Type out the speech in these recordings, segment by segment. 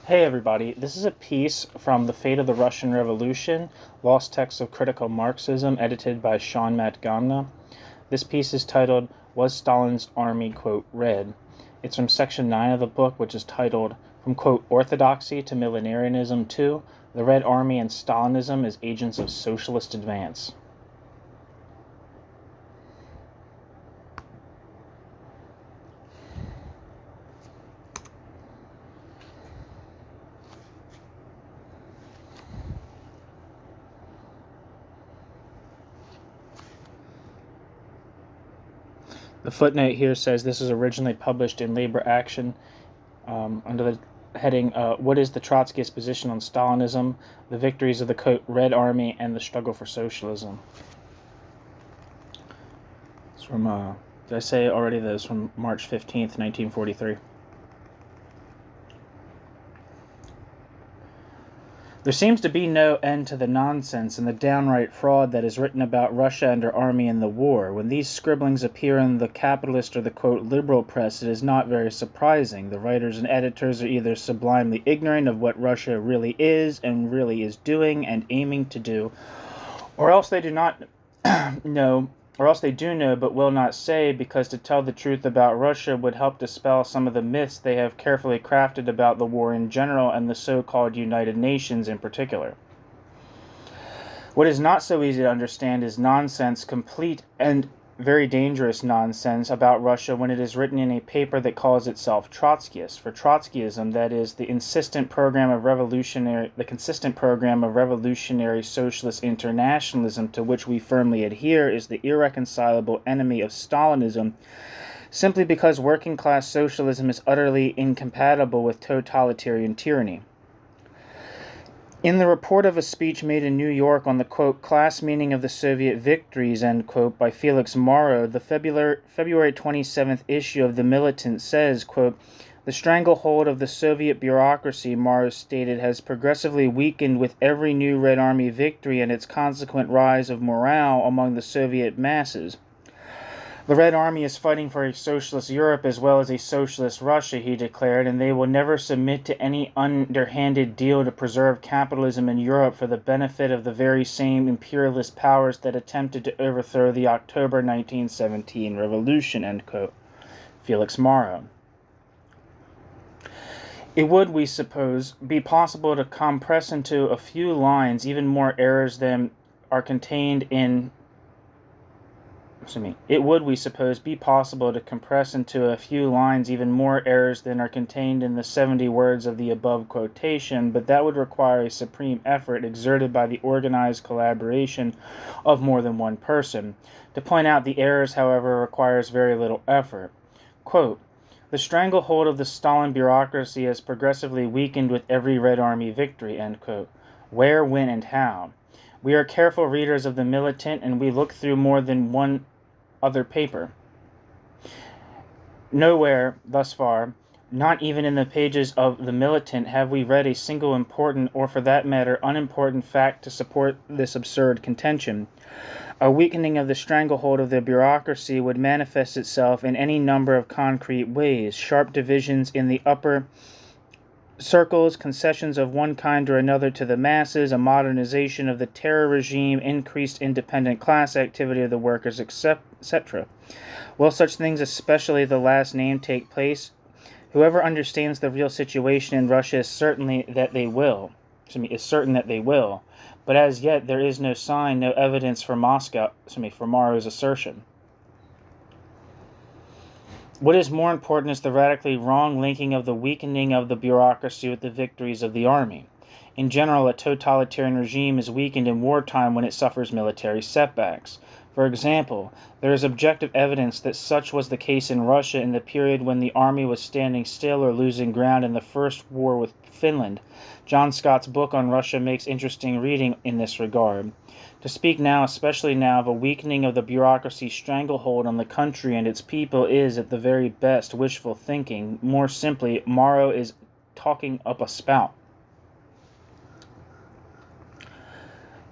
Hey everybody, this is a piece from The Fate of the Russian Revolution, Lost Texts of Critical Marxism, edited by Matgamna. This piece is titled, Was Stalin's Army, quote, Red? It's from section 9 of the book, which is titled, From, quote, Orthodoxy to Millenarianism 2, The Red Army and Stalinism as Agents of Socialist Advance. The footnote here says this was originally published in Labor Action under the heading, What is the Trotskyist Position on Stalinism, the Victories of the quote, Red Army, and the Struggle for Socialism. It's from, did I say already that it's from March 15th, 1943. There seems to be no end to the nonsense and the downright fraud that is written about Russia and her army in the war. When these scribblings appear in the capitalist or the, quote, liberal press, it is not very surprising. The writers and editors are either sublimely ignorant of what Russia really is and really is doing and aiming to do, or else they do not know, or else they do know but will not say, because to tell the truth about Russia would help dispel some of the myths they have carefully crafted about the war in general and the so-called United Nations in particular. What is not so easy to understand is nonsense, complete and very dangerous nonsense about Russia when it is written in a paper that calls itself Trotskyist. For Trotskyism, that is, the consistent program of revolutionary socialist internationalism to which we firmly adhere, is the irreconcilable enemy of Stalinism, simply because working-class socialism is utterly incompatible with totalitarian tyranny. In the report of a speech made in New York on the, quote, class meaning of the Soviet victories, end quote, by Felix Morrow, the February 27th issue of The Militant says, quote, the stranglehold of the Soviet bureaucracy, Morrow stated, has progressively weakened with every new Red Army victory and its consequent rise of morale among the Soviet masses. The Red Army is fighting for a socialist Europe as well as a socialist Russia, he declared, and they will never submit to any underhanded deal to preserve capitalism in Europe for the benefit of the very same imperialist powers that attempted to overthrow the October 1917 revolution, end quote. Felix Morrow. It would, we suppose, be possible to compress into a few lines even more errors than are contained in It would, we suppose, be possible to compress into a few lines even more errors than are contained in the 70 words of the above quotation, but that would require a supreme effort exerted by the organized collaboration of more than one person. To point out the errors, however, requires very little effort. Quote, the stranglehold of the Stalin bureaucracy has progressively weakened with every Red Army victory, end quote. Where, when, and how? We are careful readers of The Militant, and we look through more than one other paper. Nowhere, thus far, not even in the pages of The Militant, have we read a single important, or for that matter, unimportant fact to support this absurd contention. A weakening of the stranglehold of the bureaucracy would manifest itself in any number of concrete ways: sharp divisions in the upper circles, concessions of one kind or another to the masses, a modernization of the terror regime, increased independent class activity of the workers, etc. Will such things, especially the last named, take place? Whoever understands the real situation in Russia is certain that they will. But as yet there is no sign, no evidence for Morrow's assertion. What is more important is the radically wrong linking of the weakening of the bureaucracy with the victories of the army. In general, a totalitarian regime is weakened in wartime when it suffers military setbacks. For example, there is objective evidence that such was the case in Russia in the period when the army was standing still or losing ground in the first war with Finland. John Scott's book on Russia makes interesting reading in this regard. To speak now, especially now, of a weakening of the bureaucracy's stranglehold on the country and its people is, at the very best, wishful thinking. More simply, Morrow is talking up a spout.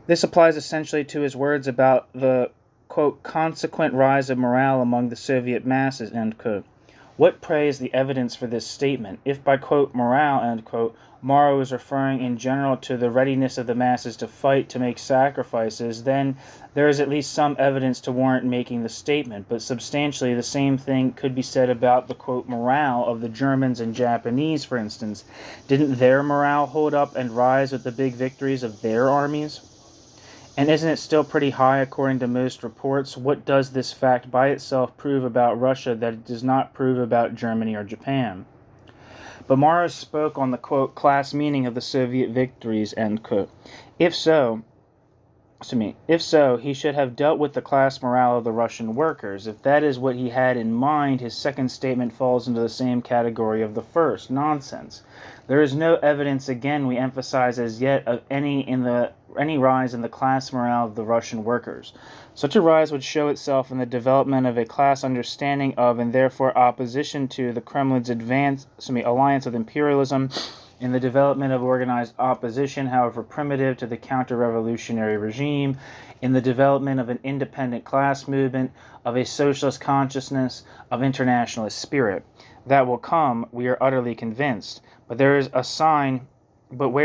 This applies essentially to his words about the, quote, consequent rise of morale among the Soviet masses, end quote. What, pray, is the evidence for this statement? If by, quote, morale, end quote, Morrow is referring in general to the readiness of the masses to fight, to make sacrifices, then there is at least some evidence to warrant making the statement, but substantially the same thing could be said about the, quote, morale of the Germans and Japanese, for instance. Didn't their morale hold up and rise with the big victories of their armies? And isn't it still pretty high according to most reports? What does this fact by itself prove about Russia that it does not prove about Germany or Japan? But Morrow spoke on the, quote, class meaning of the Soviet victories, end quote. If so, he should have dealt with the class morale of the Russian workers. If that is what he had in mind, his second statement falls into the same category of the first. Nonsense. There is no evidence, again, we emphasize as yet, of any rise in the class morale of the Russian workers. Such a rise would show itself in the development of a class understanding of, and therefore opposition to, the Kremlin's alliance with imperialism, in the development of organized opposition, however primitive, to the counter-revolutionary regime, in the development of an independent class movement, of a socialist consciousness, of internationalist spirit. That will come, we are utterly convinced. But where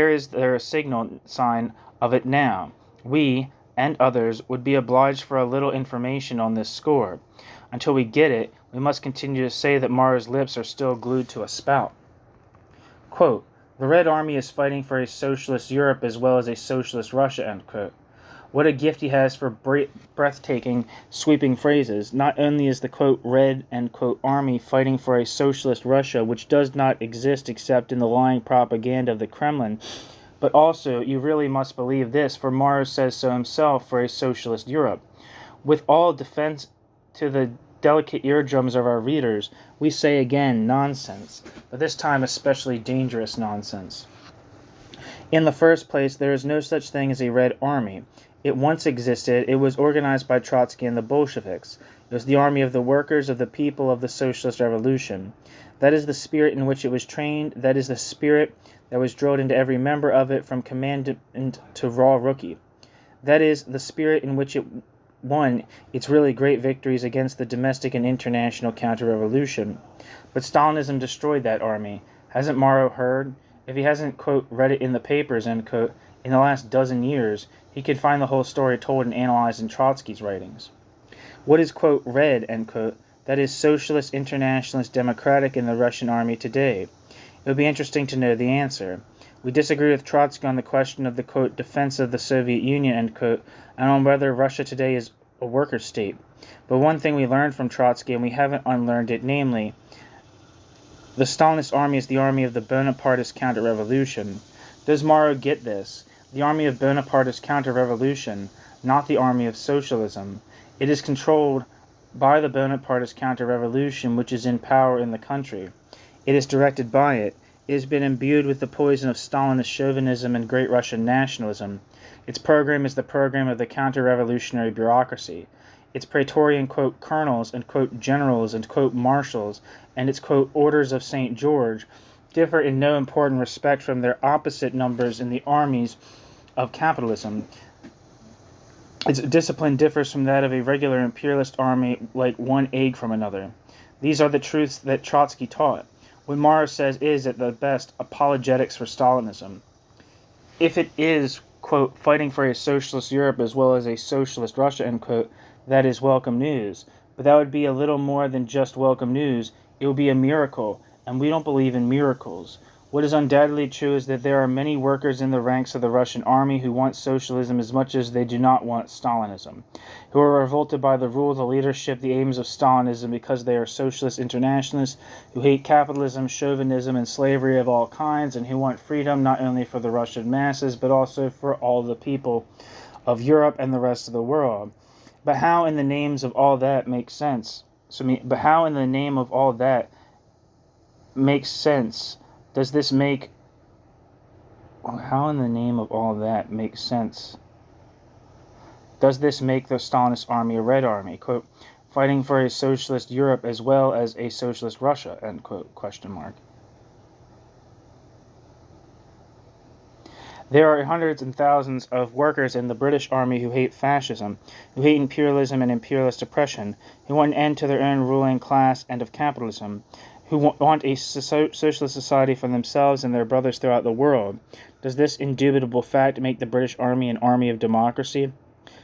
is there a signal sign of it now? We, and others, would be obliged for a little information on this score. Until we get it, we must continue to say that Morrow's lips are still glued to a spout. Quote, the Red Army is fighting for a socialist Europe as well as a socialist Russia, end quote. What a gift he has for breathtaking, sweeping phrases. Not only is the, quote, Red, end quote, Army fighting for a socialist Russia, which does not exist except in the lying propaganda of the Kremlin, but also, you really must believe this, for Morrow says so himself, for a socialist Europe. With all defense to the delicate eardrums of our readers, we say again, nonsense, but this time especially dangerous nonsense. In the first place, there is no such thing as a Red Army. It once existed. It was organized by Trotsky and the Bolsheviks. It was the army of the workers, of the people, of the socialist revolution. That is the spirit in which it was trained. That is the spirit that was drilled into every member of it from commandant to raw rookie. That is the spirit in which it won its really great victories against the domestic and international counter-revolution. But Stalinism destroyed that army. Hasn't Morrow heard? If he hasn't, quote, read it in the papers, end quote, in the last dozen years, he could find the whole story told and analyzed in Trotsky's writings. What is, quote, red, end quote, that is socialist, internationalist, democratic in the Russian army today? It would be interesting to know the answer. We disagree with Trotsky on the question of the, quote, defense of the Soviet Union, end quote, and on whether Russia today is a worker state. But one thing we learned from Trotsky, and we haven't unlearned it, namely, the Stalinist army is the army of the Bonapartist counter-revolution. Does Morrow get this? The army of Bonapartist counter-revolution, not the army of socialism. It is controlled by the Bonapartist counter-revolution which is in power in the country. It is directed by it. It has been imbued with the poison of Stalinist chauvinism and great Russian nationalism. Its program is the program of the counter-revolutionary bureaucracy. Its praetorian, quote, colonels and, quote, generals and, quote, marshals and its, quote, orders of St. George differ in no important respect from their opposite numbers in the armies of capitalism. Its discipline differs from that of a regular imperialist army like one egg from another. These are the truths that Trotsky taught. What Morrow says is, at the best, apologetics for Stalinism. If it is, quote, fighting for a socialist Europe as well as a socialist Russia, end quote, that is welcome news. But that would be a little more than just welcome news. It would be a miracle, and we don't believe in miracles. What is undoubtedly true is that there are many workers in the ranks of the Russian army who want socialism as much as they do not want Stalinism, who are revolted by the rule, the leadership, the aims of Stalinism because they are socialist internationalists, who hate capitalism, chauvinism, and slavery of all kinds, and who want freedom not only for the Russian masses, but also for all the people of Europe and the rest of the world. But how in the names of all that makes sense? But how in the name of all that makes sense? Does this make... How in the name of all that makes sense? Does this make the Stalinist army a Red Army, quote, fighting for a socialist Europe as well as a socialist Russia, end quote, question mark. There are hundreds and thousands of workers in the British Army who hate fascism, who hate imperialism and imperialist oppression, who want an end to their own ruling class and of capitalism, who want a socialist society for themselves and their brothers throughout the world. Does this indubitable fact make the British Army an army of democracy?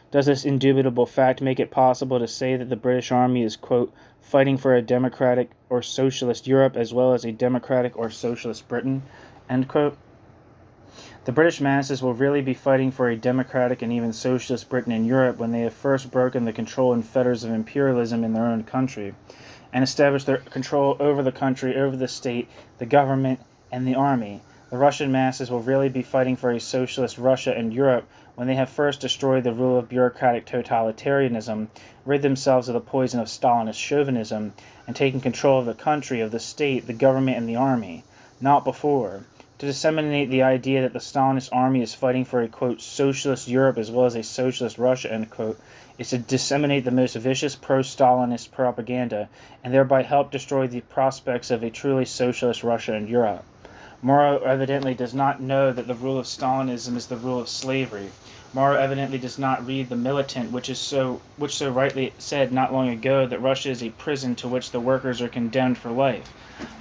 Does this indubitable fact make it possible to say that the British Army is, quote, fighting for a democratic or socialist Europe as well as a democratic or socialist Britain, end quote? The British masses will really be fighting for a democratic and even socialist Britain and Europe when they have first broken the control and fetters of imperialism in their own country, and established their control over the country, over the state, the government, and the army. The Russian masses will really be fighting for a socialist Russia and Europe when they have first destroyed the rule of bureaucratic totalitarianism, rid themselves of the poison of Stalinist chauvinism, and taken control of the country, of the state, the government, and the army. Not before. To disseminate the idea that the Stalinist army is fighting for a, quote, socialist Europe as well as a socialist Russia, end quote, is to disseminate the most vicious pro-Stalinist propaganda and thereby help destroy the prospects of a truly socialist Russia and Europe. Moro evidently does not know that the rule of Stalinism is the rule of slavery. Moro evidently does not read the Militant, which so rightly said not long ago that Russia is a prison to which the workers are condemned for life.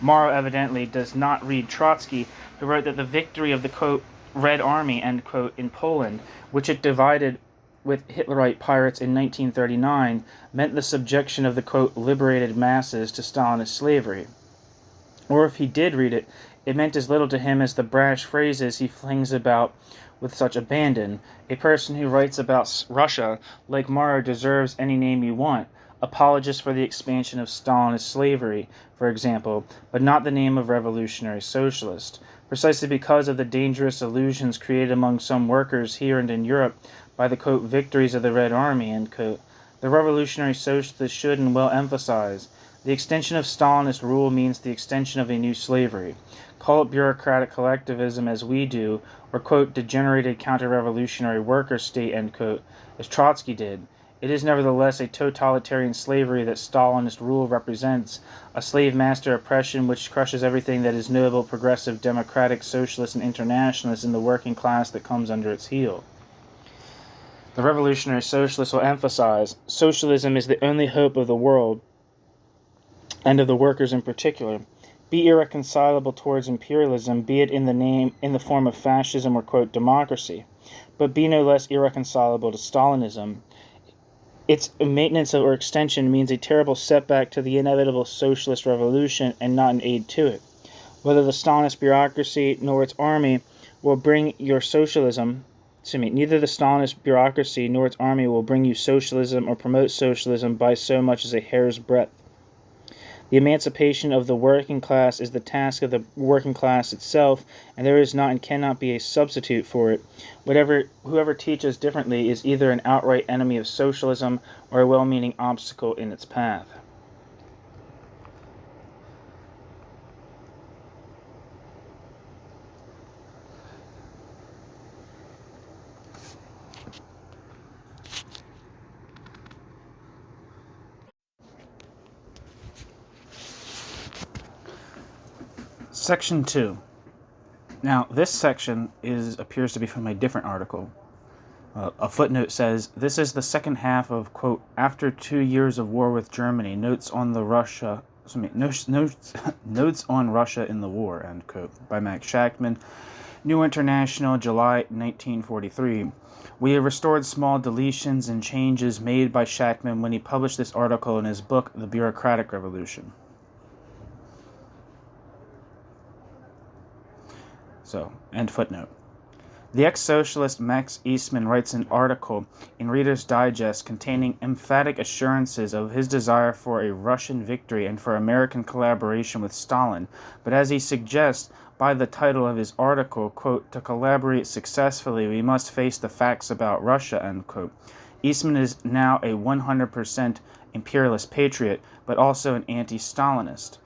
Moro evidently does not read Trotsky, who wrote that the victory of the, quote, Red Army, end quote, in Poland, which it divided with Hitlerite pirates in 1939, meant the subjection of the, quote, liberated masses to Stalinist slavery. Or if he did read it, it meant as little to him as the brash phrases he flings about with such abandon. A person who writes about Russia, like Moro, deserves any name you want. Apologist for the expansion of Stalinist slavery, for example, but not the name of revolutionary socialist. Precisely because of the dangerous illusions created among some workers here and in Europe by the, quote, victories of the Red Army, end quote, the revolutionary socialists should and will emphasize the extension of Stalinist rule means the extension of a new slavery. Call it bureaucratic collectivism as we do, or, quote, degenerated counter-revolutionary worker state, end quote, as Trotsky did. It is nevertheless a totalitarian slavery that Stalinist rule represents, a slave-master oppression which crushes everything that is noble, progressive, democratic, socialist, and internationalist in the working class that comes under its heel. The revolutionary socialists will emphasize, socialism is the only hope of the world, and of the workers in particular. Be irreconcilable towards imperialism, be it in the form of fascism or, quote, democracy, but be no less irreconcilable to Stalinism. Its maintenance or extension means a terrible setback to the inevitable socialist revolution and not an aid to it. Whether the Stalinist bureaucracy nor its army will bring your socialism, neither the Stalinist bureaucracy nor its army will bring you socialism or promote socialism by so much as a hair's breadth. The emancipation of the working class is the task of the working class itself, and there is not and cannot be a substitute for it. Whoever teaches differently is either an outright enemy of socialism or a well-meaning obstacle in its path. Section 2. Now, this section appears to be from a different article. A footnote says, this is the second half of, quote, after 2 years of war with Germany, notes on Russia in the war, end quote, by Max Shachtman, New International, July 1943. We have restored small deletions and changes made by Shachtman when he published this article in his book, The Bureaucratic Revolution. So, end footnote. The ex-socialist Max Eastman writes an article in Reader's Digest containing emphatic assurances of his desire for a Russian victory and for American collaboration with Stalin, but as he suggests by the title of his article, quote, to collaborate successfully we must face the facts about Russia, end quote. Eastman is now a 100% imperialist patriot, but also an anti-Stalinist.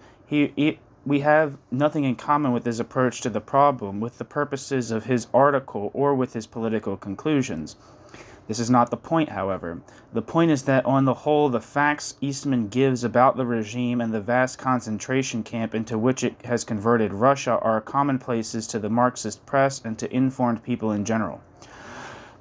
We have nothing in common with his approach to the problem, with the purposes of his article, or with his political conclusions. This is not the point, however. The point is that on the whole, the facts Eastman gives about the regime and the vast concentration camp into which it has converted Russia are commonplaces to the Marxist press and to informed people in general.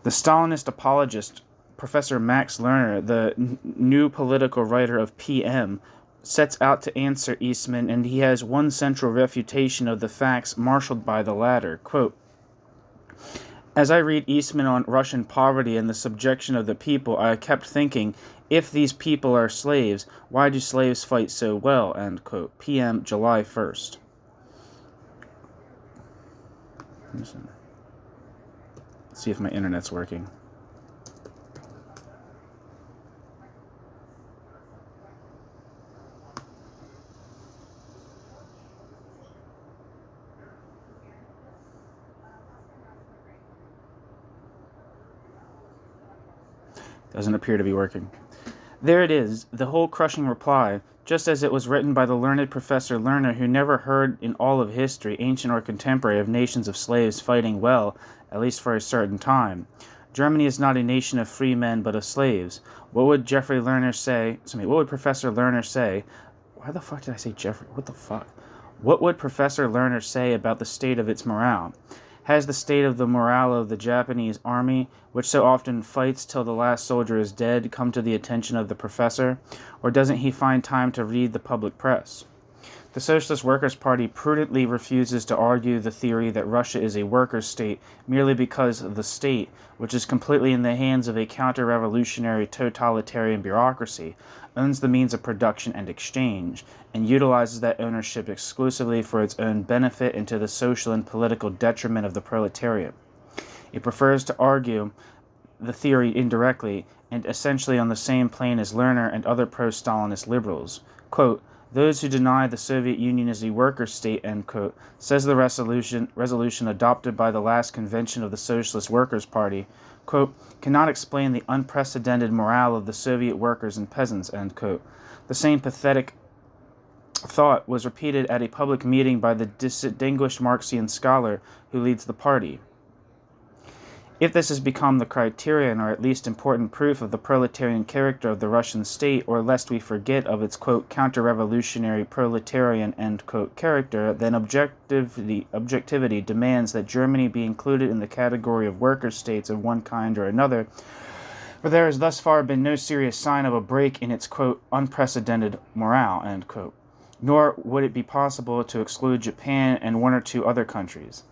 The Stalinist apologist, Professor Max Lerner, the new political writer of PM, sets out to answer Eastman, and he has one central refutation of the facts marshaled by the latter. Quote, "As I read Eastman on Russian poverty and the subjection of the people, I kept thinking, if these people are slaves, why do slaves fight so well?" End quote. PM, July 1st. Let's see if my internet's working. Doesn't appear to be working. There it is, the whole crushing reply, just as it was written by the learned Professor Lerner, who never heard in all of history, ancient or contemporary, of nations of slaves fighting well, at least for a certain time. Germany is not a nation of free men, but of slaves. What would Professor Lerner say? Why the fuck did I say Jeffrey? What the fuck? What would Professor Lerner say about the state of its morale? Has the state of the morale of the Japanese army, which so often fights till the last soldier is dead, come to the attention of the professor? Or doesn't he find time to read the public press? The Socialist Workers' Party prudently refuses to argue the theory that Russia is a workers' state merely because the state, which is completely in the hands of a counter-revolutionary totalitarian bureaucracy, owns the means of production and exchange, and utilizes that ownership exclusively for its own benefit and to the social and political detriment of the proletariat. It prefers to argue the theory indirectly and essentially on the same plane as Lerner and other pro-Stalinist liberals. Quote, "Those who deny the Soviet Union is a workers' state," end quote, says the resolution adopted by the last convention of the Socialist Workers' Party, quote, "cannot explain the unprecedented morale of the Soviet workers and peasants," end quote. The same pathetic thought was repeated at a public meeting by the distinguished Marxian scholar who leads the party. If this has become the criterion, or at least important proof of the proletarian character of the Russian state, or lest we forget of its, quote, counter-revolutionary proletarian, end quote, character, then objectivity demands that Germany be included in the category of worker states of one kind or another, for there has thus far been no serious sign of a break in its, quote, unprecedented morale, end quote. Nor would it be possible to exclude Japan and one or two other countries.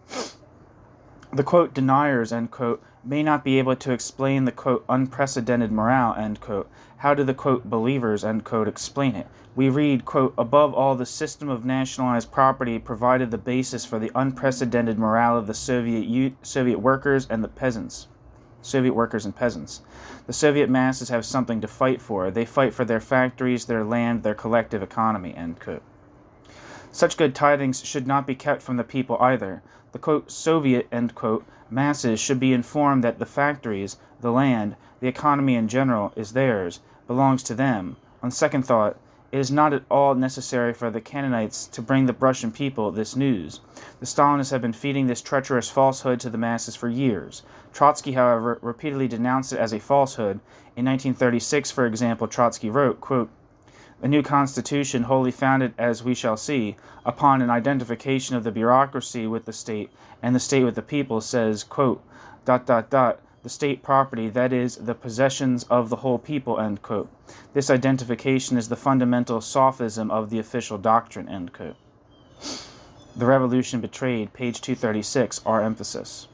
The, quote, deniers, end quote, may not be able to explain the, quote, unprecedented morale, end quote. How do the, quote, believers, end quote, explain it? We read, quote, above all, the system of nationalized property provided the basis for the unprecedented morale of the Soviet workers and the peasants. Soviet workers and peasants. The Soviet masses have something to fight for. They fight for their factories, their land, their collective economy, end quote. Such good tidings should not be kept from the people either. The, quote, Soviet, end quote, masses should be informed that the factories, the land, the economy in general, is theirs, belongs to them. On second thought, it is not at all necessary for the Canaanites to bring the Russian people this news. The Stalinists have been feeding this treacherous falsehood to the masses for years. Trotsky, however, repeatedly denounced it as a falsehood. In 1936, for example, Trotsky wrote, quote, "The new constitution, wholly founded, as we shall see, upon an identification of the bureaucracy with the state and the state with the people, says, quote, ... the state property, that is, the possessions of the whole people," end quote. This identification is the fundamental sophism of the official doctrine, end quote. The Revolution Betrayed, page 236, our emphasis.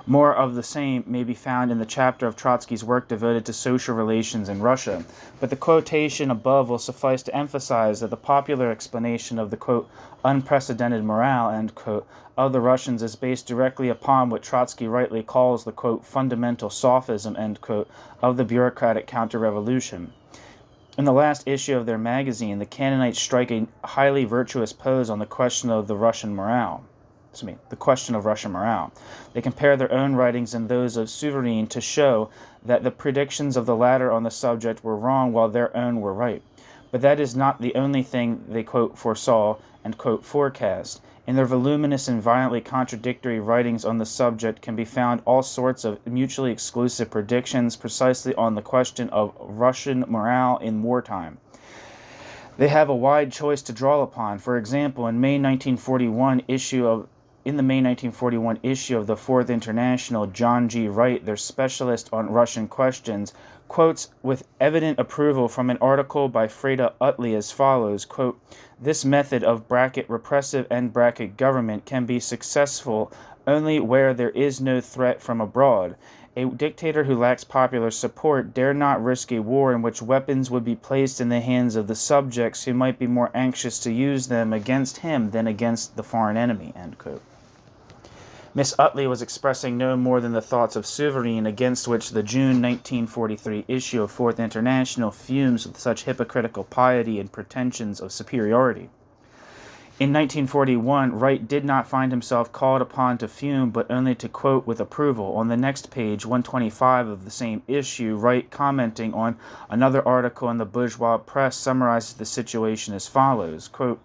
More of the same may be found in the chapter of Trotsky's work devoted to social relations in Russia, but the quotation above will suffice to emphasize that the popular explanation of the, quote, unprecedented morale, end quote, of the Russians is based directly upon what Trotsky rightly calls the, quote, fundamental sophism, end quote, of the bureaucratic counter-revolution. In the last issue of their magazine, the Canaanites strike a highly virtuous pose on the question of Russian morale. They compare their own writings and those of Souverine to show that the predictions of the latter on the subject were wrong while their own were right. But that is not the only thing they, quote, foresaw and, quote, forecast. In their voluminous and violently contradictory writings on the subject can be found all sorts of mutually exclusive predictions precisely on the question of Russian morale in wartime. They have a wide choice to draw upon. For example, in the May 1941 issue of the Fourth International, John G. Wright, their specialist on Russian questions, quotes with evident approval from an article by Freda Utley as follows, quote, "This method of (repressive) government can be successful only where there is no threat from abroad. A dictator who lacks popular support dare not risk a war in which weapons would be placed in the hands of the subjects who might be more anxious to use them against him than against the foreign enemy," end quote. Miss Utley was expressing no more than the thoughts of Souvarine, against which the June 1943 issue of Fourth International fumes with such hypocritical piety and pretensions of superiority. In 1941, Wright did not find himself called upon to fume, but only to quote with approval. On the next page, 125 of the same issue, Wright, commenting on another article in the bourgeois press, summarizes the situation as follows, quote,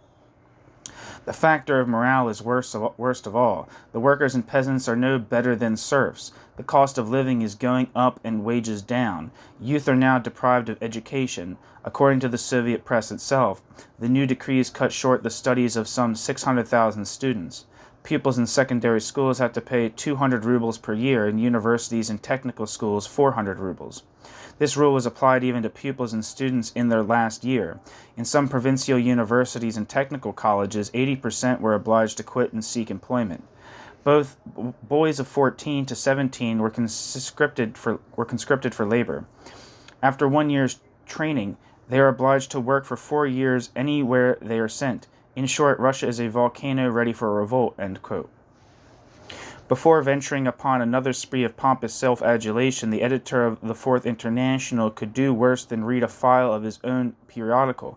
"The factor of morale is worst of all. The workers and peasants are no better than serfs. The cost of living is going up and wages down. Youth are now deprived of education. According to the Soviet press itself, the new decrees cut short the studies of some 600,000 students. Pupils in secondary schools have to pay 200 rubles per year, and universities and technical schools 400 rubles. This rule was applied even to pupils and students in their last year. In some provincial universities and technical colleges, 80% were obliged to quit and seek employment. Both boys of 14 to 17 were conscripted for labor. After 1 year's training, they are obliged to work for 4 years anywhere they are sent. In short, Russia is a volcano ready for a revolt," end quote. Before venturing upon another spree of pompous self-adulation, the editor of the Fourth International could do worse than read a file of his own periodical.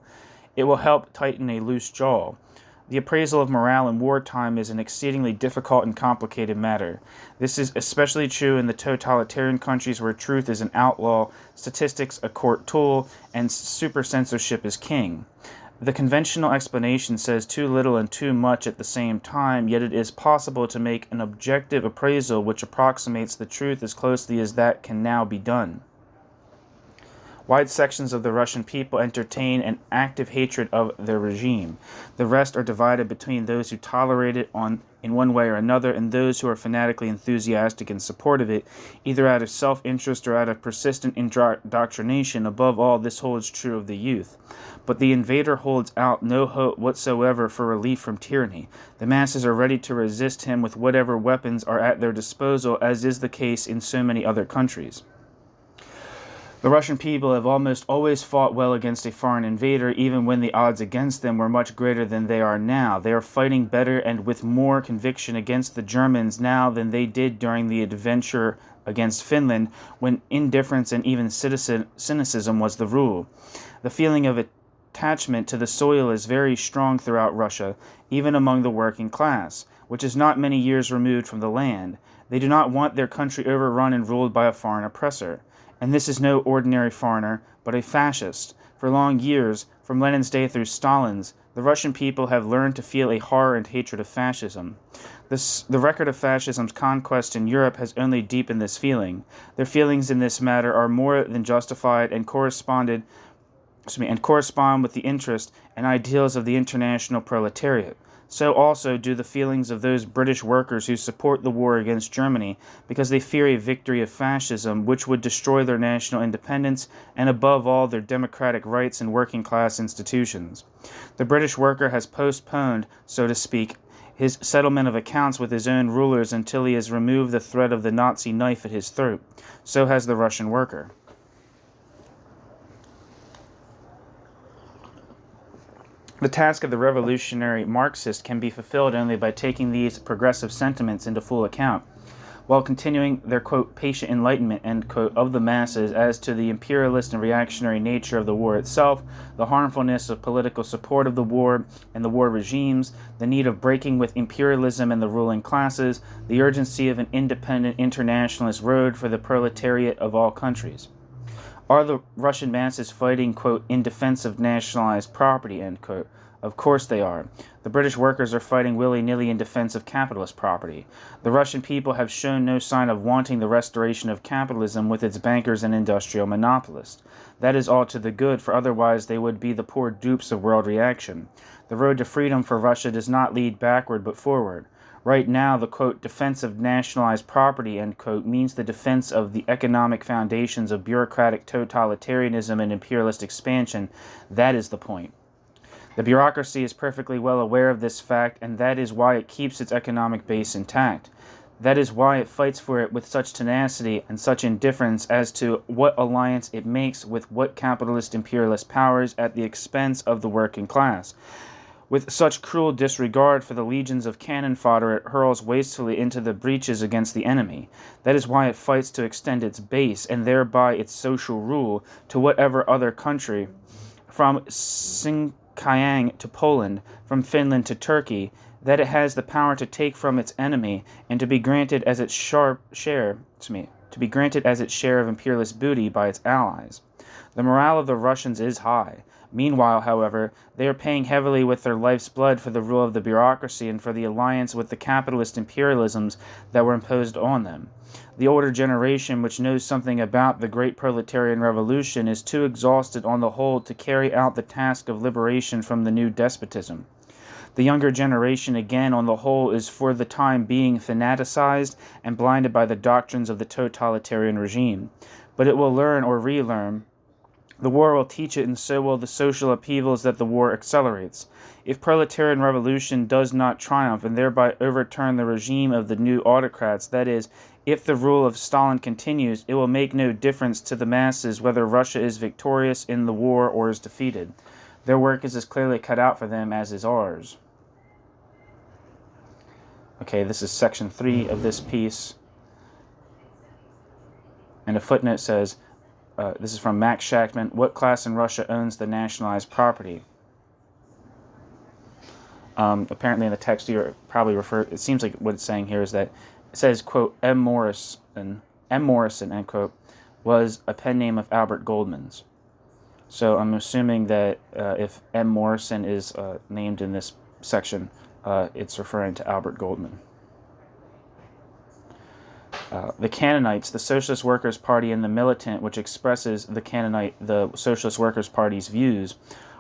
It will help tighten a loose jaw. The appraisal of morale in wartime is an exceedingly difficult and complicated matter. This is especially true in the totalitarian countries where truth is an outlaw, statistics a court tool, and super-censorship is king. The conventional explanation says too little and too much at the same time, yet it is possible to make an objective appraisal which approximates the truth as closely as that can now be done. Wide sections of the Russian people entertain an active hatred of their regime. The rest are divided between those who tolerate it in one way or another and those who are fanatically enthusiastic in support of it, either out of self-interest or out of persistent indoctrination. Above all, this holds true of the youth. But the invader holds out no hope whatsoever for relief from tyranny. The masses are ready to resist him with whatever weapons are at their disposal, as is the case in so many other countries. The Russian people have almost always fought well against a foreign invader, even when the odds against them were much greater than they are now. They are fighting better and with more conviction against the Germans now than they did during the adventure against Finland, when indifference and even cynicism was the rule. The feeling of attachment to the soil is very strong throughout Russia, even among the working class, which is not many years removed from the land. They do not want their country overrun and ruled by a foreign oppressor. And this is no ordinary foreigner, but a fascist. For long years, from Lenin's day through Stalin's, the Russian people have learned to feel a horror and hatred of fascism. The record of fascism's conquest in Europe has only deepened this feeling. Their feelings in this matter are more than justified and correspond with the interest and ideals of the international proletariat. So also do the feelings of those British workers who support the war against Germany because they fear a victory of fascism, which would destroy their national independence and, above all, their democratic rights and working-class institutions. The British worker has postponed, so to speak, his settlement of accounts with his own rulers until he has removed the threat of the Nazi knife at his throat. So has the Russian worker. The task of the revolutionary Marxist can be fulfilled only by taking these progressive sentiments into full account, while continuing their, quote, patient enlightenment, end quote, of the masses as to the imperialist and reactionary nature of the war itself, the harmfulness of political support of the war and the war regimes, the need of breaking with imperialism and the ruling classes, the urgency of an independent internationalist road for the proletariat of all countries. Are the Russian masses fighting, quote, in defense of nationalized property, end quote? Of course they are. The British workers are fighting willy-nilly in defense of capitalist property. The Russian people have shown no sign of wanting the restoration of capitalism with its bankers and industrial monopolists. That is all to the good, for otherwise they would be the poor dupes of world reaction. The road to freedom for Russia does not lead backward but forward. Right now, the, quote, defense of nationalized property, end quote, means the defense of the economic foundations of bureaucratic totalitarianism and imperialist expansion. That is the point. The bureaucracy is perfectly well aware of this fact, and that is why it keeps its economic base intact. That is why it fights for it with such tenacity and such indifference as to what alliance it makes with what capitalist imperialist powers at the expense of the working class. With such cruel disregard for the legions of cannon fodder it hurls wastefully into the breaches against the enemy. That is why it fights to extend its base, and thereby its social rule, to whatever other country, from Xinjiang to Poland, from Finland to Turkey, that it has the power to take from its enemy, and to be granted as its share of imperialist booty by its allies. The morale of the Russians is high. Meanwhile, however, they are paying heavily with their life's blood for the rule of the bureaucracy and for the alliance with the capitalist imperialisms that were imposed on them. The older generation, which knows something about the great proletarian revolution, is too exhausted on the whole to carry out the task of liberation from the new despotism. The younger generation, again, on the whole, is for the time being fanaticized and blinded by the doctrines of the totalitarian regime. But it will learn or relearn. The war will teach it, and so will the social upheavals that the war accelerates. If proletarian revolution does not triumph and thereby overturn the regime of the new autocrats, that is, if the rule of Stalin continues, it will make no difference to the masses whether Russia is victorious in the war or is defeated. Their work is as clearly cut out for them as is ours. Okay, this is section 3 of this piece. And a footnote says, this is from Max Shachtman, what class in Russia owns the nationalized property? Apparently in the text you probably it seems like what it's saying here is that it says, quote, M. Morrison, end quote, was a pen name of Albert Goldman's. So I'm assuming that if M. Morrison is named in this section, it's referring to Albert Goldman. The Cannonites, the Socialist Workers' Party, and the Militant, which expresses the Socialist Workers' Party's views,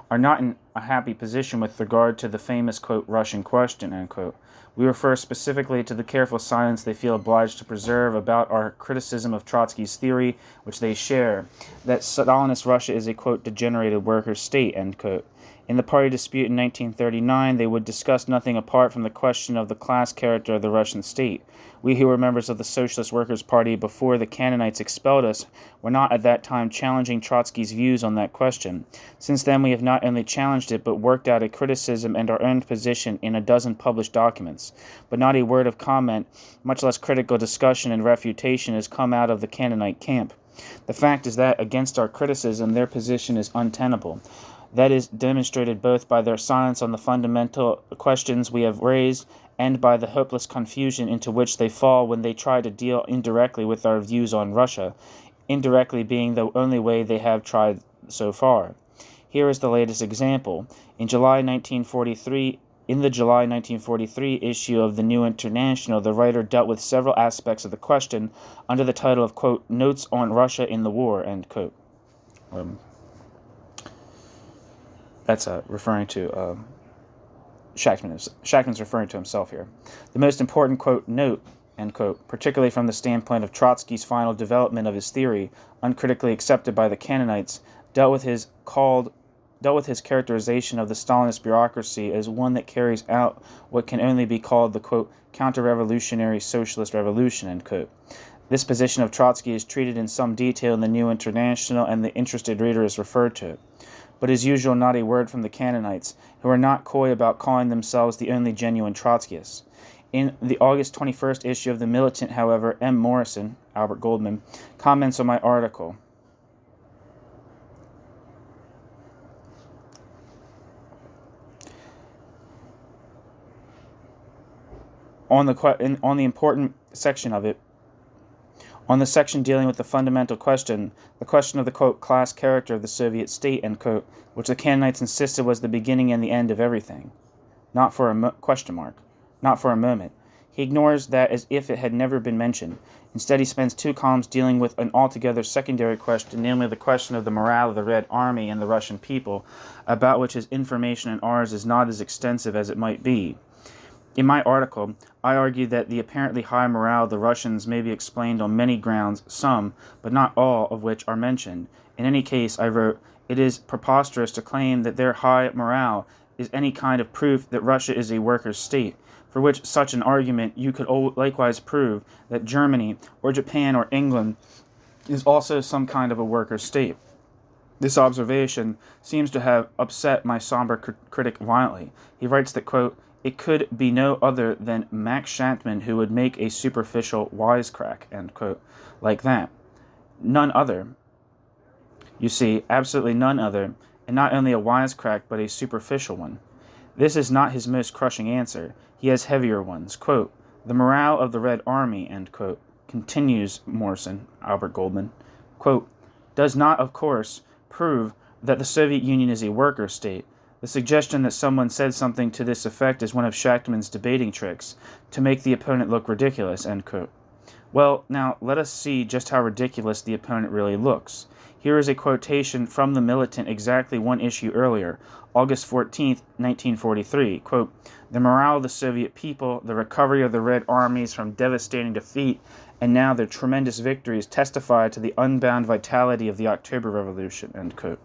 are not in a happy position with regard to the famous, quote, Russian question, end quote. We refer specifically to the careful silence they feel obliged to preserve about our criticism of Trotsky's theory, which they share, that Stalinist Russia is a, quote, degenerated workers' state, end quote. In the party dispute in 1939, they would discuss nothing apart from the question of the class character of the Russian state. We who were members of the Socialist Workers' Party before the Cannonites expelled us were not at that time challenging Trotsky's views on that question. Since then, we have not only challenged it, but worked out a criticism and our own position in a dozen published documents. But not a word of comment, much less critical discussion and refutation, has come out of the Cannonite camp. The fact is that, against our criticism, their position is untenable. That is demonstrated both by their silence on the fundamental questions we have raised and by the hopeless confusion into which they fall when they try to deal indirectly with our views on Russia, indirectly being the only way they have tried so far. Here is the latest example. In the July 1943 issue of the New International, the writer dealt with several aspects of the question under the title of, quote, Notes on Russia in the War, end quote. That's referring to Shachtman. Shachtman's referring to himself here. The most important, quote, note, end quote, particularly from the standpoint of Trotsky's final development of his theory, uncritically accepted by the Cannonites, dealt with his characterization of the Stalinist bureaucracy as one that carries out what can only be called the, quote, counter-revolutionary socialist revolution, end quote. This position of Trotsky is treated in some detail in the New International, and the interested reader is referred to it. But as usual, not a word from the Cannonites, who are not coy about calling themselves the only genuine Trotskyists. In the August 21st issue of The Militant, however, M. Morrison, Albert Goldman, comments on my article. On the important section of it, On the section dealing with the fundamental question, the question of the, quote, class character of the Soviet state, end quote, which the Canaanites insisted was the beginning and the end of everything. Not for a not for a moment. He ignores that as if it had never been mentioned. Instead, he spends 2 columns dealing with an altogether secondary question, namely the question of the morale of the Red Army and the Russian people, about which his information and ours is not as extensive as it might be. In my article, I argue that the apparently high morale of the Russians may be explained on many grounds, some, but not all, of which are mentioned. In any case, I wrote, it is preposterous to claim that their high morale is any kind of proof that Russia is a workers' state, for which such an argument you could likewise prove that Germany or Japan or England is also some kind of a workers' state. This observation seems to have upset my somber critic violently. He writes that, quote, it could be no other than Max Shachtman who would make a superficial wisecrack, end quote, like that. None other. You see, absolutely none other, and not only a wisecrack, but a superficial one. This is not his most crushing answer. He has heavier ones. Quote, the morale of the Red Army, end quote, continues Morrison, Albert Goldman, quote, does not, of course, prove that the Soviet Union is a worker state. The suggestion that someone said something to this effect is one of Shachtman's debating tricks, to make the opponent look ridiculous, end quote. Well, now, let us see just how ridiculous the opponent really looks. Here is a quotation from the Militant exactly one issue earlier, August 14th, 1943, quote, the morale of the Soviet people, the recovery of the Red Armies from devastating defeat, and now their tremendous victories testify to the unbound vitality of the October Revolution, end quote.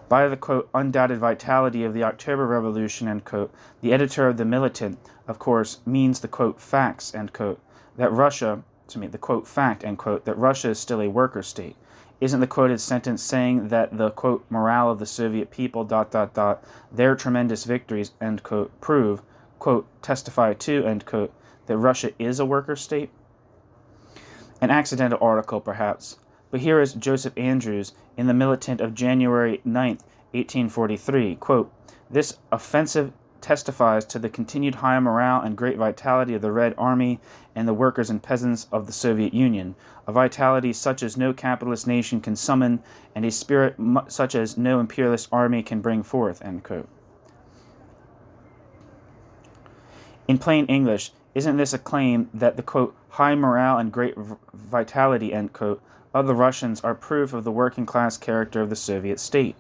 By the, quote, undoubted vitality of the October Revolution, end quote, the editor of the Militant, of course, means the, quote, facts, end quote, that Russia, the quote, fact, end quote, that Russia is still a worker state. Isn't the quoted sentence saying that the, quote, morale of the Soviet people, their tremendous victories, end quote, prove, quote, testify to, end quote, that Russia is a worker state? An accidental article, perhaps. But here is Joseph Andrews in the Militant of January 9th, 1843, quote, this offensive testifies to the continued high morale and great vitality of the Red Army and the workers and peasants of the Soviet Union, a vitality such as no capitalist nation can summon, and a spirit such as no imperialist army can bring forth, end quote. In plain English, isn't this a claim that the, quote, high morale and great vitality, end quote, of the Russians are proof of the working class character of the Soviet state?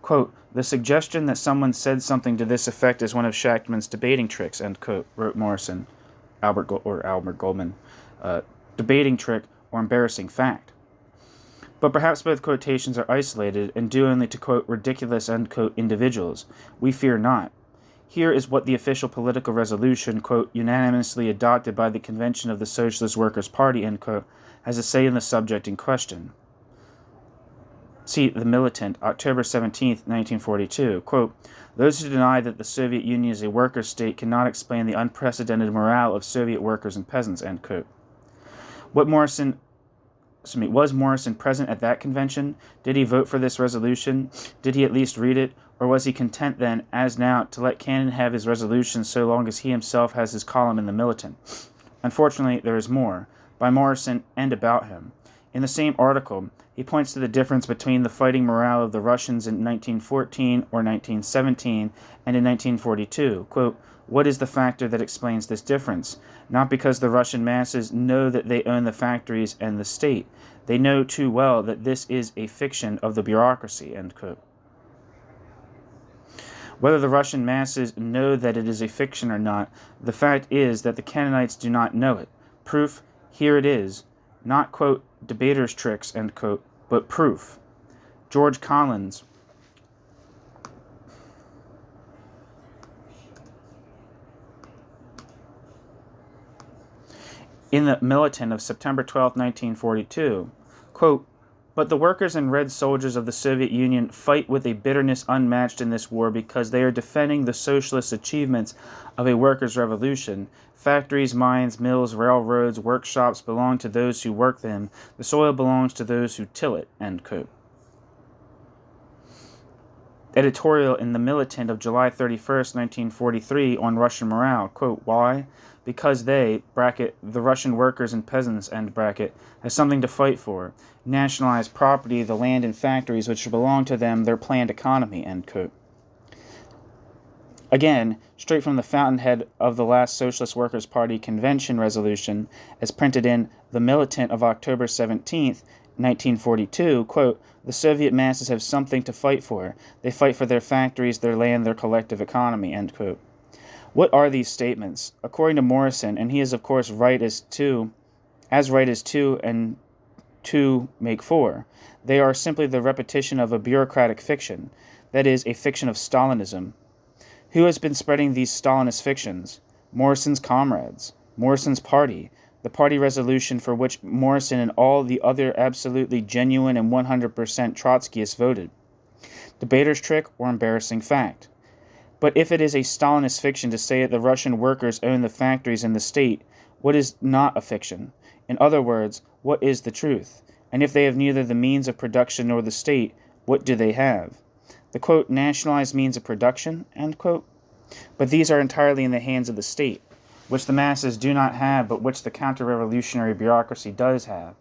Quote, the suggestion that someone said something to this effect is one of Shachtman's debating tricks, end quote, wrote Morrison, Albert Goldman. Debating trick or embarrassing fact. But perhaps both quotations are isolated and due only to, quote, ridiculous, end quote, individuals. We fear not. Here is what the official political resolution, quote, unanimously adopted by the convention of the Socialist Workers' Party, end quote, has to say in the subject in question. See The Militant, October 17th, 1942, quote, those who deny that the Soviet Union is a worker state cannot explain the unprecedented morale of Soviet workers and peasants, end quote. Was Morrison present at that convention? Did he vote for this resolution? Did he at least read it? Or was he content then, as now, to let Cannon have his resolution so long as he himself has his column in the Militant? Unfortunately, there is more, by Morrison and about him. In the same article, he points to the difference between the fighting morale of the Russians in 1914 or 1917 and in 1942. Quote, what is the factor that explains this difference? Not because the Russian masses know that they own the factories and the state. They know too well that this is a fiction of the bureaucracy, end quote. Whether the Russian masses know that it is a fiction or not, the fact is that the Canaanites do not know it. Proof, here it is. Not, quote, debaters' tricks, end quote, but proof. George Collins, in the Militant of September 12, 1942, quote, but the workers and red soldiers of the Soviet Union fight with a bitterness unmatched in this war because they are defending the socialist achievements of a workers' revolution. Factories, mines, mills, railroads, workshops belong to those who work them. The soil belongs to those who till it, end quote. editorial in The Militant of July 31st, 1943 on Russian morale. Quote, why? Because they, bracket, the Russian workers and peasants, end bracket, has something to fight for. Nationalized property, the land and factories which belong to them, their planned economy, end quote. Again, straight from the fountainhead of the last Socialist Workers' Party convention resolution, as printed in The Militant of October 17th, 1942, quote, the Soviet masses have something to fight for. They fight for their factories, their land, their collective economy, end quote. What are these statements? According to Morrison, and he is of course right as two and two make four, they are simply the repetition of a bureaucratic fiction, that is, a fiction of Stalinism. Who has been spreading these Stalinist fictions? Morrison's comrades, Morrison's party, the party resolution for which Morrison and all the other absolutely genuine and 100% Trotskyists voted. Debater's trick or embarrassing fact. But if it is a Stalinist fiction to say that the Russian workers own the factories and the state, what is not a fiction? In other words, what is the truth? And if they have neither the means of production nor the state, what do they have? The, quote, nationalized means of production, end quote. But these are entirely in the hands of the state, which the masses do not have, but which the counter-revolutionary bureaucracy does have,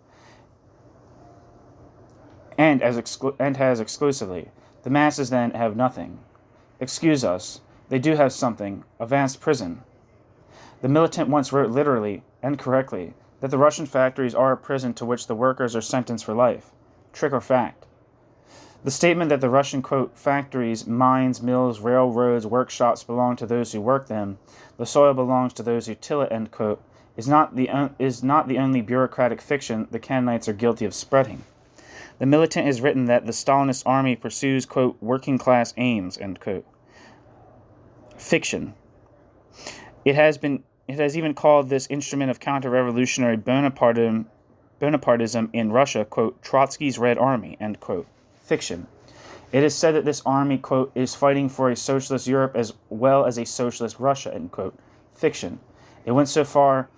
and has exclusively. The masses, then, have nothing. Excuse us, they do have something, a vast prison. The Militant once wrote literally, and correctly, that the Russian factories are a prison to which the workers are sentenced for life. Trick or fact? The statement that the Russian, quote, factories, mines, mills, railroads, workshops belong to those who work them, the soil belongs to those who till it, end quote, is not the only bureaucratic fiction the Canaanites are guilty of spreading. The Militant has written that the Stalinist army pursues, quote, working-class aims, end quote. Fiction. It has even called this instrument of counter-revolutionary Bonapartism in Russia, quote, Trotsky's Red Army, end quote. Fiction. It is said that this army, quote, is fighting for a socialist Europe as well as a socialist Russia, end quote. Fiction. It went so far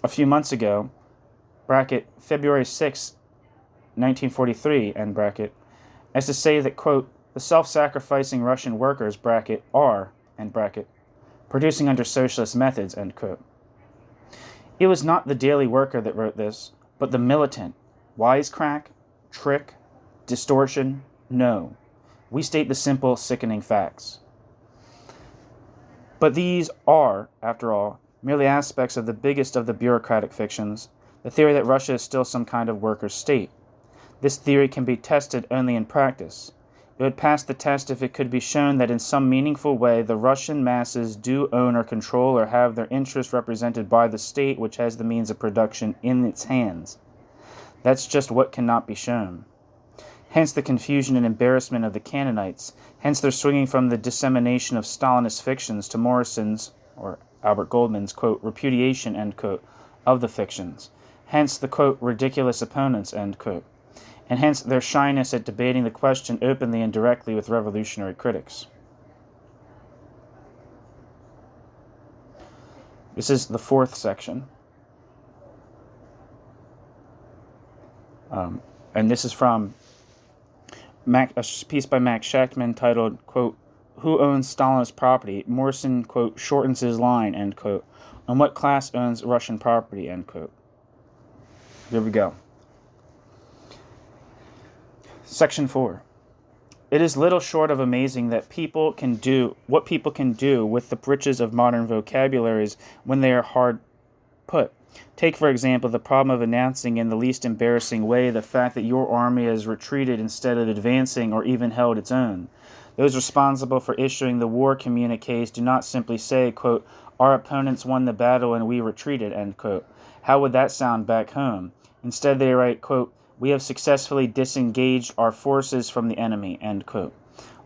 a few months ago, bracket, February 6, 1943, end bracket, as to say that, quote, the self-sacrificing Russian workers, bracket, are, end bracket, producing under socialist methods, end quote. It was not the Daily Worker that wrote this, but the Militant. Wisecrack? Trick? Distortion? No. We state the simple, sickening facts. But these are, after all, merely aspects of the biggest of the bureaucratic fictions, the theory that Russia is still some kind of worker state. This theory can be tested only in practice. It would pass the test if it could be shown that in some meaningful way the Russian masses do own or control or have their interests represented by the state which has the means of production in its hands. That's just what cannot be shown. Hence the confusion and embarrassment of the Canaanites, hence their swinging from the dissemination of Stalinist fictions to Morrison's, or Albert Goldman's, quote, repudiation, end quote, of the fictions, hence the, quote, ridiculous opponents, end quote, and hence their shyness at debating the question openly and directly with revolutionary critics. This is the fourth section. And this is from a piece by Max Shachtman titled, quote, Who Owns Stalinist Property? Morrison, quote, shortens his line, end quote, on what class owns Russian property, end quote. Here we go. Section 4. It is little short of amazing that people can do with the riches of modern vocabularies when they are hard put. Take, for example, the problem of announcing in the least embarrassing way the fact that your army has retreated instead of advancing or even held its own. Those responsible for issuing the war communiques do not simply say, quote, our opponents won the battle and we retreated, end quote. How would that sound back home? Instead, they write, quote, we have successfully disengaged our forces from the enemy, end quote.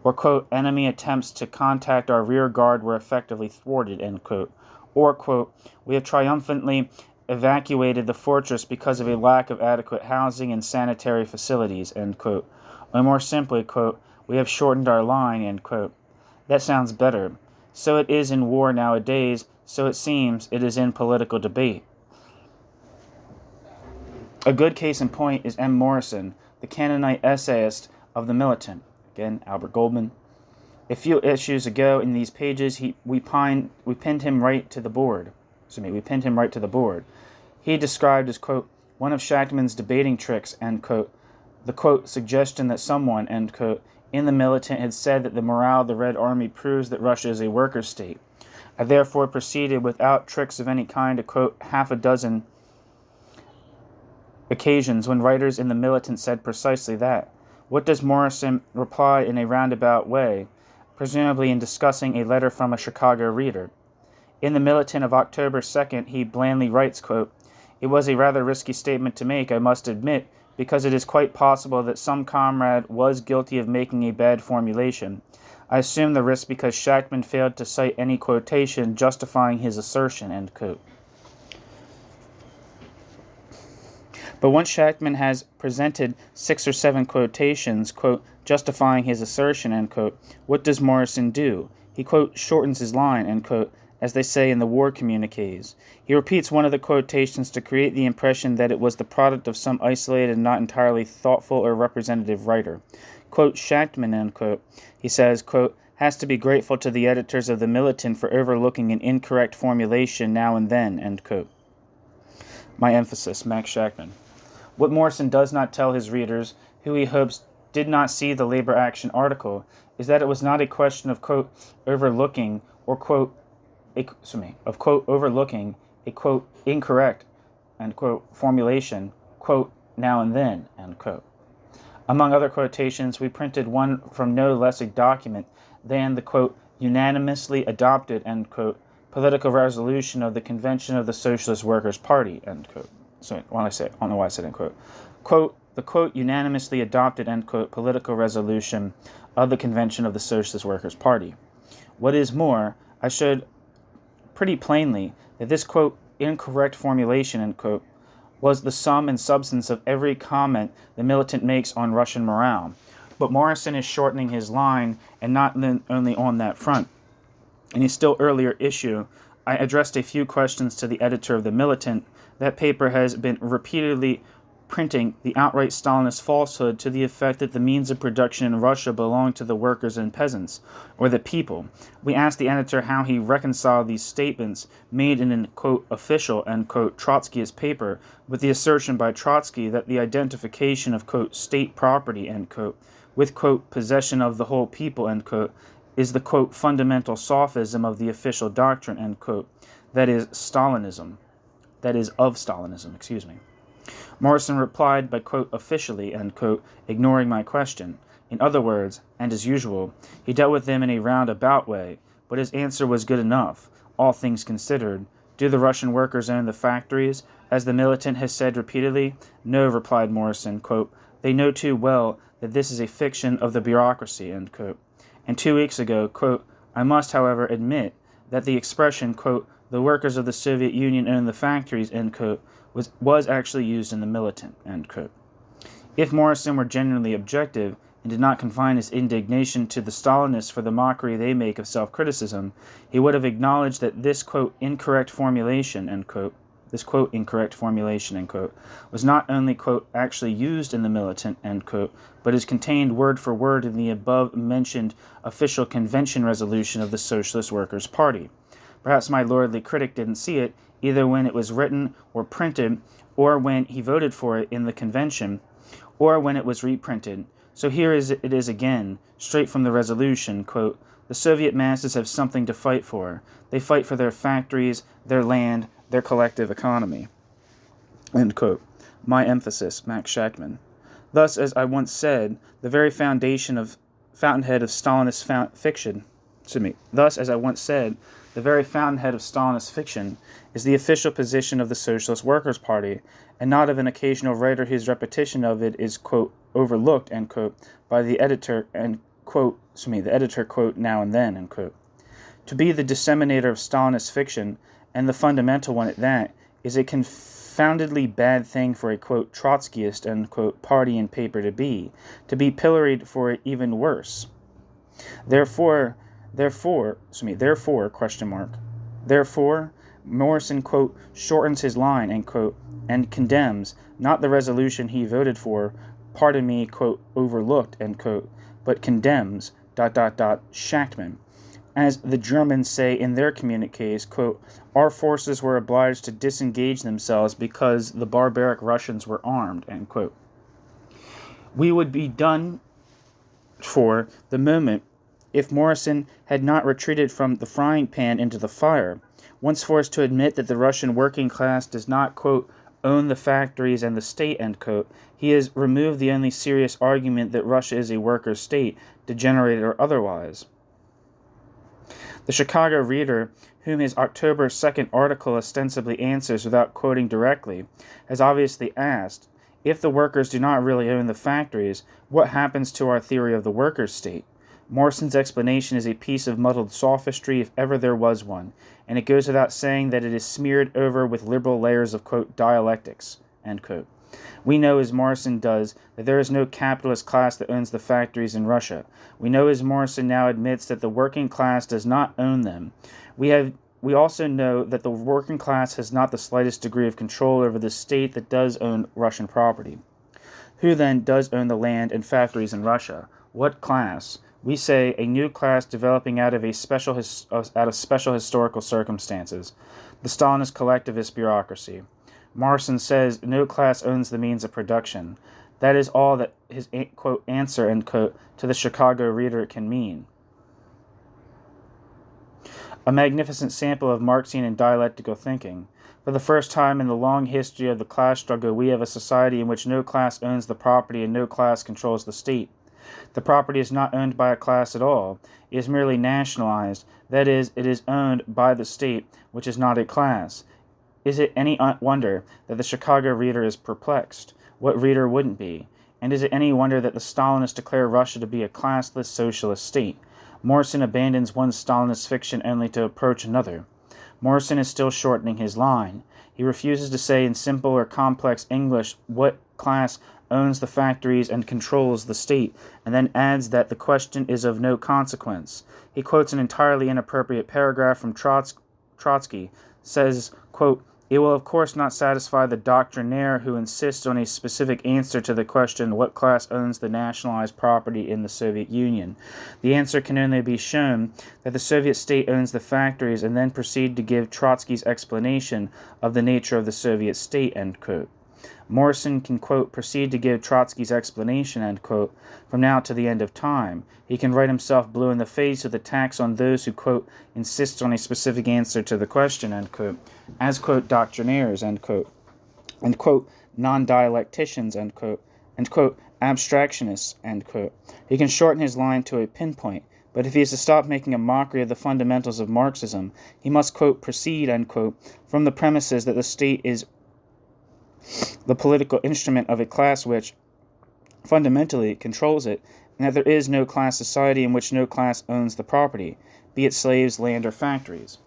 Or, quote, enemy attempts to contact our rear guard were effectively thwarted, end quote. Or, quote, we have triumphantly evacuated the fortress because of a lack of adequate housing and sanitary facilities, end quote. Or more simply, quote, we have shortened our line, end quote. That sounds better. So it is in war nowadays, so it seems it is in political debate. A good case in point is M. Morrison, the Canaanite essayist of The Militant. Again, Albert Goldman. A few issues ago in these pages, we pinned him right to the board. We pinned him right to the board. He described as, quote, one of Shachtman's debating tricks, end quote, the, quote, suggestion that someone, end quote, in the militant had said that the morale of the Red Army proves that Russia is a worker state. I therefore proceeded without tricks of any kind to quote half a dozen occasions when writers in the militant said precisely that. What does Morrison reply in a roundabout way, presumably in discussing a letter from a Chicago reader? In the Militant of October 2nd, he blandly writes, quote, it was a rather risky statement to make, I must admit, because it is quite possible that some comrade was guilty of making a bad formulation. I assume the risk because Shachtman failed to cite any quotation justifying his assertion, end quote. But once Shachtman has presented 6 or 7 quotations, quote, justifying his assertion, end quote, what does Morrison do? He, quote, shortens his line, end quote, as they say in the war communiques. He repeats one of the quotations to create the impression that it was the product of some isolated and not entirely thoughtful or representative writer. Quote, Shachtman, end quote, he says, quote, has to be grateful to the editors of the Militant for overlooking an incorrect formulation now and then, end quote. My emphasis, Max Shachtman. What Morrison does not tell his readers, who he hopes did not see the Labor Action article, is that it was not a question of, quote, overlooking or, quote, overlooking a, quote, incorrect, end quote, formulation, quote, now and then, end quote. Among other quotations, we printed one from no less a document than the, quote, unanimously adopted, end quote, political resolution of the Convention of the Socialist Workers' Party, end quote. So, I don't know why I said end quote. Quote, the, quote, unanimously adopted, end quote, political resolution of the Convention of the Socialist Workers' Party. What is more, I showed pretty plainly that this, quote, incorrect formulation, end quote, was the sum and substance of every comment the Militant makes on Russian morale. But Morrison is shortening his line, and not only on that front. In a still earlier issue, I addressed a few questions to the editor of the Militant. That paper has been repeatedly printing the outright Stalinist falsehood to the effect that the means of production in Russia belong to the workers and peasants, or the people. We asked the editor how he reconciled these statements made in an, quote, official, end quote, Trotskyist paper with the assertion by Trotsky that the identification of, quote, state property, end quote, with, quote, possession of the whole people, end quote, is the, quote, fundamental sophism of the official doctrine, end quote, that is Stalinism. That is of Stalinism, excuse me. Morrison replied by, quote, officially, end quote, ignoring my question. In other words, and as usual, he dealt with them in a roundabout way, but his answer was good enough, all things considered. Do the Russian workers own the factories, as the Militant has said repeatedly? No, replied Morrison, quote, they know too well that this is a fiction of the bureaucracy, end quote. And 2 weeks ago, quote, I must, however, admit that the expression, quote, the workers of the Soviet Union own the factories, end quote, was actually used in the Militant, end quote. If Morrison were genuinely objective and did not confine his indignation to the Stalinists for the mockery they make of self-criticism, he would have acknowledged that this, quote, incorrect formulation, end quote, this, quote, incorrect formulation, end quote, was not only, quote, actually used in the Militant, end quote, but is contained word for word in the above-mentioned official convention resolution of the Socialist Workers' Party. Perhaps my lordly critic didn't see it, either when it was written or printed, or when he voted for it in the convention, or when it was reprinted. So here it is again, straight from the resolution, quote, the Soviet masses have something to fight for. They fight for their factories, their land, their collective economy. End quote. My emphasis, Max Shachtman. Thus, as I once said, the very fountainhead of Stalinist fiction, the very fountainhead of Stalinist fiction is the official position of the Socialist Workers' Party, and not of an occasional writer whose repetition of it is, quote, overlooked, end quote, by the editor, quote, now and then, end quote. To be the disseminator of Stalinist fiction, and the fundamental one at that, is a confoundedly bad thing for a, quote, Trotskyist, end quote, party and paper to be pilloried for it even worse. Therefore, Morrison, quote, shortens his line, end quote, and condemns, not the resolution he voted for, quote, overlooked, end quote, but condemns, Shachtman. As the Germans say in their communiques, quote, our forces were obliged to disengage themselves because the barbaric Russians were armed, end quote. We would be done for the moment if Morrison had not retreated from the frying pan into the fire. Once forced to admit that the Russian working class does not, quote, own the factories and the state, end quote, he has removed the only serious argument that Russia is a worker state, degenerate or otherwise. The Chicago Reader, whom his October 2nd article ostensibly answers without quoting directly, has obviously asked, if the workers do not really own the factories, what happens to our theory of the worker state? Morrison's explanation is a piece of muddled sophistry if ever there was one, and it goes without saying that it is smeared over with liberal layers of, quote, dialectics, end quote. We know, as Morrison does, that there is no capitalist class that owns the factories in Russia. We know, as Morrison now admits, that the working class does not own them. We also know that the working class has not the slightest degree of control over the state that does own Russian property. Who then does own the land and factories in Russia? What class? We say a new class developing out of special historical circumstances, the Stalinist collectivist bureaucracy. Morrison says no class owns the means of production. That is all that his, quote, answer, end quote, to the Chicago Reader can mean. A magnificent sample of Marxian and dialectical thinking. For the first time in the long history of the class struggle, we have a society in which no class owns the property and no class controls the state. The property is not owned by a class at all. It is merely nationalized. That is, it is owned by the state, which is not a class. Is it any wonder that the Chicago Reader is perplexed? What reader wouldn't be? And is it any wonder that the Stalinists declare Russia to be a classless socialist state? Morrison abandons one Stalinist fiction only to approach another. Morrison is still shortening his line. He refuses to say in simple or complex English what class owns the factories and controls the state, and then adds that the question is of no consequence. He quotes an entirely inappropriate paragraph from Trotsky, says, quote, it will of course not satisfy the doctrinaire who insists on a specific answer to the question what class owns the nationalized property in the Soviet Union. The answer can only be shown that the Soviet state owns the factories and then proceed to give Trotsky's explanation of the nature of the Soviet state, end quote. Morrison can, quote, proceed to give Trotsky's explanation, end quote, from now to the end of time. He can write himself blue in the face with attacks on those who, quote, insist on a specific answer to the question, end quote, as, quote, doctrinaires, end quote, and, quote, non-dialecticians, end quote, and, quote, abstractionists, end quote. He can shorten his line to a pinpoint, but if he is to stop making a mockery of the fundamentals of Marxism, he must, quote, proceed, end quote, from the premises that the state is the political instrument of a class which, fundamentally, controls it, and that there is no class society in which no class owns the property, be it slaves, land, or factories.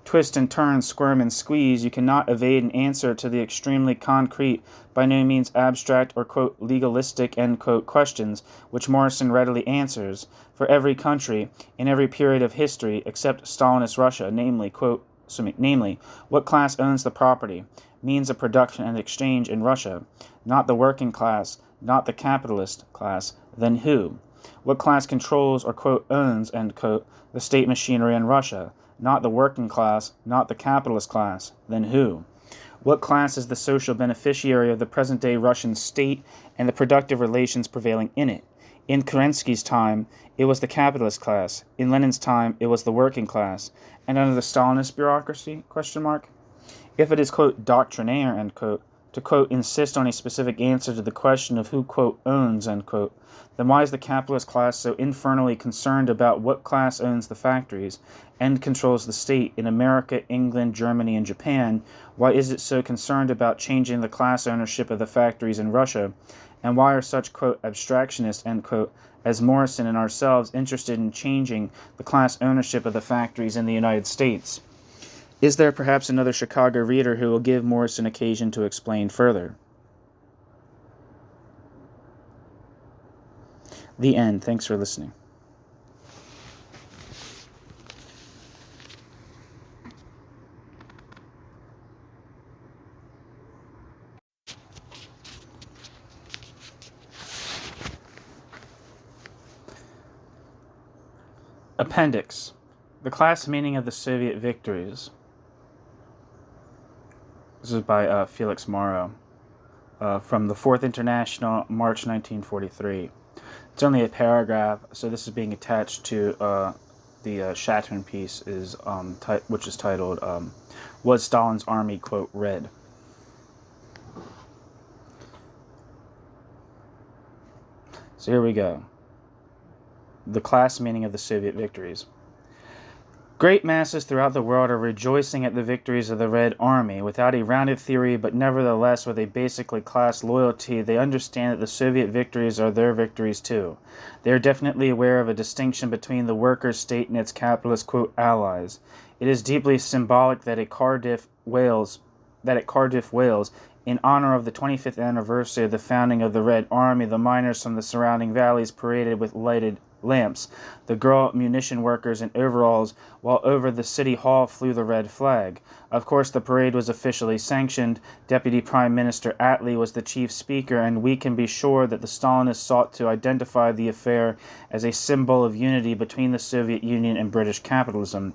Twist and turn, squirm and squeeze, you cannot evade an answer to the extremely concrete, by no means abstract or, quote, legalistic, end quote, questions, which Morrison readily answers, for every country, in every period of history, except Stalinist Russia, namely, what class owns the property, means of production and exchange in Russia, not the working class, not the capitalist class, then who? What class controls or, quote, owns, end quote, the state machinery in Russia, not the working class, not the capitalist class, then who? What class is the social beneficiary of the present-day Russian state and the productive relations prevailing in it? In Kerensky's time, it was the capitalist class. In Lenin's time, it was the working class. And under the Stalinist bureaucracy, question mark? If it is, quote, doctrinaire, end quote, to, quote, insist on a specific answer to the question of who, quote, owns, end quote, then why is the capitalist class so infernally concerned about what class owns the factories and controls the state in America, England, Germany, and Japan? Why is it so concerned about changing the class ownership of the factories in Russia? And why are such, quote, abstractionists, end quote, as Morrison and ourselves interested in changing the class ownership of the factories in the United States? Is there perhaps another Chicago Reader who will give Morrison occasion to explain further? The end. Thanks for listening. Appendix. The class meaning of the Soviet victories. This is by Felix Morrow, from the Fourth International, March 1943. It's only a paragraph, so this is being attached to the Shachtman piece, which is titled, Was Stalin's Army, quote, Red? So here we go. The class meaning of the Soviet victories. Great masses throughout the world are rejoicing at the victories of the Red Army. Without a rounded theory, but nevertheless with a basically class loyalty, they understand that the Soviet victories are their victories too. They are definitely aware of a distinction between the workers' state and its capitalist, quote, allies. It is deeply symbolic that at Cardiff, Wales, in honor of the 25th anniversary of the founding of the Red Army, the miners from the surrounding valleys paraded with lighted lamps, the girl munition workers in overalls, while over the city hall flew the red flag. Of course, the parade was officially sanctioned. Deputy Prime Minister Attlee was the chief speaker, and we can be sure that the Stalinists sought to identify the affair as a symbol of unity between the Soviet Union and British capitalism.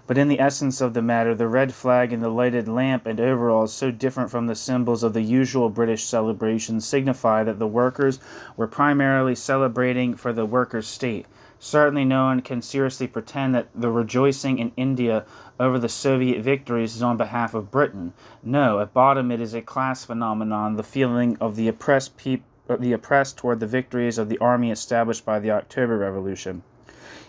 But in the essence of the matter, the red flag and the lighted lamp and overalls, so different from the symbols of the usual British celebrations, signify that the workers were primarily celebrating for the workers' state. Certainly no one can seriously pretend that the rejoicing in India over the Soviet victories is on behalf of Britain. No, at bottom it is a class phenomenon, the feeling of the oppressed toward the victories of the army established by the October Revolution.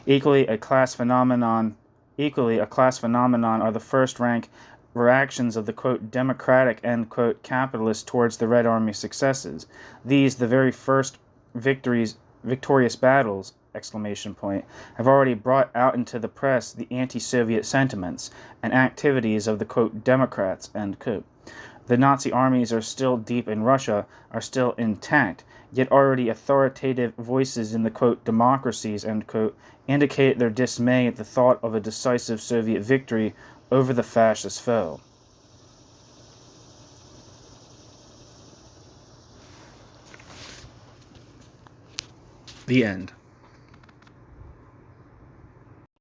Equally, a class phenomenon are the first-rank reactions of the, quote, democratic, end quote, capitalists towards the Red Army successes. These, the very first victorious battles, ! Have already brought out into the press the anti-Soviet sentiments and activities of the, quote, Democrats, end quote. The Nazi armies are still deep in Russia, are still intact, yet already authoritative voices in the, quote, democracies, end quote, indicate their dismay at the thought of a decisive Soviet victory over the fascist foe. The end.